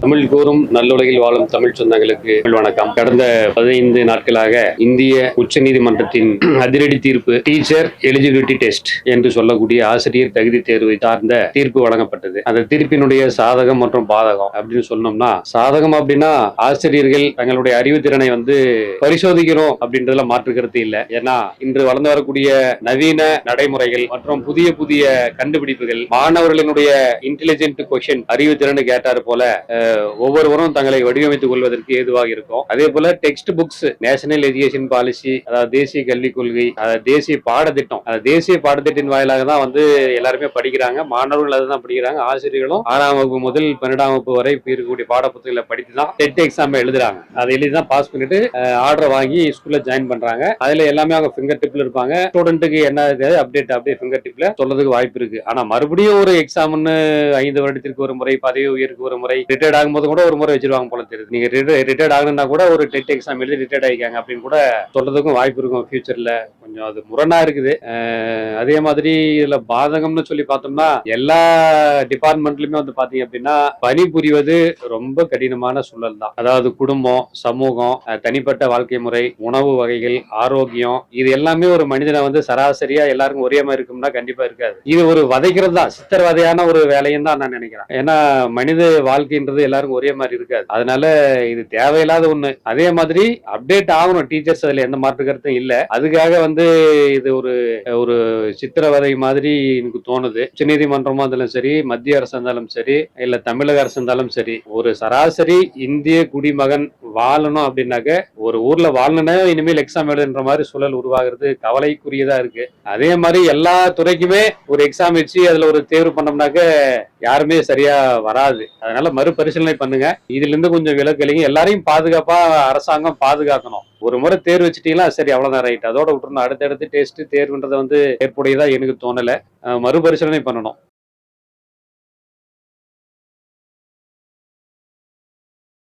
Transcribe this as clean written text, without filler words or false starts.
தமிழ் கூறும் நல்லுலகில் வாழும் தமிழ் சொந்தங்களுக்கு வணக்கம். கடந்த 15 நாட்களாக இந்திய உச்சநீதிமன்றத்தின் அதிரடி தீர்ப்பு டீச்சர் எலிஜிபிலிட்டி டெஸ்ட் என்று சொல்லக்கூடிய ஆசிரியர் தகுதி தேர்வு சார்ந்த தீர்ப்பு வழங்கப்பட்டது. அந்த தீர்ப்பினுடைய சாதகம் மற்றும் பாதகம் அப்படின்னு சொன்னோம்னா, சாதகம் அப்படின்னா ஆசிரியர்கள் தங்களுடைய அறிவுத்திறனை பரிசோதிக்கிறோம் அப்படின்றதுல மாற்று கருத்து இல்லை. ஏன்னா இன்று வளர்ந்து வரக்கூடிய நவீன நடைமுறைகள் மற்றும் புதிய புதிய கண்டுபிடிப்புகள் மாணவர்களினுடைய இன்டெலிஜென்ட் கொஸ்டின் அறிவுத்திறனை கேட்டாரு போல ஒவ்வொருவரும் தங்களை வடிவமைத்துக் கொள்வதற்கு ஏதுவாக இருக்கும். அதே போல text books, national education policy, அதாவது தேசிய கல்விக் கொள்கை, தேசிய பாடத்திட்டம், தேசிய பாடத்திட்டின் வாயிலாக தான் எல்லாருமே படிக்கிறாங்க. மாணவர்கள் அதுதான் படிக்கிறாங்க. ஆசிரியர்களும் 6ஆம் வகுப்பு முதல் 12ஆம் வகுப்பு வரை இருக்கக்கூடிய பாடப்புத்தகங்களை படித்து தான் டெட் எக்ஸாம் எழுதுறாங்க. அதை எழுதி தான் பாஸ் பண்ணிட்டு ஆர்டர் வாங்கி ஸ்கூல்ல ஜாயின் பண்றாங்க. அதுல எல்லாமே அவங்க ஃபிங்கர் டிப்ல இருப்பாங்க. ஸ்டூடெண்ட்டுக்கு என்ன அப்டேட் அப்படியே ஃபிங்கர் டிப்ல சொல்றதுக்கு வாய்ப்பு இருக்கு. ஆனா மறுபடியும் ஒரு எக்ஸாம்னு 5 வருடத்திற்கு ஒரு முறை, பதவி உயர்வுக்கு ஒரு முறை, ரிட்டையர்ட் ஆகும்போது கூட ஒரு முறை வச்சிருவாங்க போல தெரியுது. நீங்க ரிட்டையர்ட் ஆகணும்னா கூட ஒரு டெட் எக்ஸாம் எழுதி ரிட்டையர்ட் ஆகிக்காங்க அப்படின்னு கூட சொல்றதுக்கும் வாய்ப்பு இருக்கும் ஃபியூச்சர்ல. கொஞ்சம் அது முரணா இருக்குது. அதே மாதிரி இதுல பாதகம்னு சொல்லி பார்த்தோம்னா, எல்லா டிபார்ட்மெண்ட்லயுமே பாத்தீங்க அப்படின்னா பணிபுரிவது ரொம்ப கடினமான சூழல் தான். அதாவது குடும்பம், சமூகம், தனிப்பட்ட வாழ்க்கை முறை, உணவு வகைகள், ஆரோக்கியம், இது எல்லாமே ஒரு மனிதனை சராசரியா எல்லாருக்கும் ஒரே மாதிரி இருக்கும்னா கண்டிப்பா இருக்காது. இது ஒரு வதைக்கிறது தான், சித்திரவதையான ஒரு வேலையும் தான் நான் நினைக்கிறேன். ஏன்னா மனித வாழ்க்கைன்றது எல்லாருக்கும் ஒரே மாதிரி இருக்காது. அதனால இது தேவையில்லாத ஒண்ணு. அதே மாதிரி அப்டேட் ஆகணும் டீச்சர்ஸ், அதுல எந்த மாற்று கருத்தும் இல்ல. அதுக்காக இது ஒரு சித்திரவதை மாதிரி எனக்கு தோணுது. உச்சநீதிமன்றமா இருந்தாலும் சரி, மத்திய அரசு இருந்தாலும் சரி, இல்ல தமிழக அரசு இருந்தாலும் சரி, ஒரு சராசரி இந்திய குடிமகன் வாழணும் அப்படின்னாக்க, ஒரு ஊர்ல வாழணும்னா இனிமேல் எக்ஸாம் எழுதுன்ற மாதிரி சூழல் உருவாகிறது கவலைக்குரியதா இருக்கு. அதே மாதிரி எல்லா துறைக்குமே ஒரு எக்ஸாம் வச்சு அதுல ஒரு தேர்வு பண்ணோம்னாக்க யாருமே சரியா வராது. அதனால மறுபரிசீலனை பண்ணுங்க. இதுல இருந்து கொஞ்சம் விலக்களிங்க. எல்லாரையும் பாதுகாப்பா அரசாங்கம் பாதுகாக்கணும். ஒரு முறை தேர்வு வச்சுட்டீங்களா, சரி அவ்வளவுதான், ரைட், அதோட விட்டுறணும். அடுத்தடுத்து டெஸ்ட் தேர்வுன்றதை ஏற்புடையதா எனக்கு தோணல. மறுபரிசீலனை பண்ணணும்.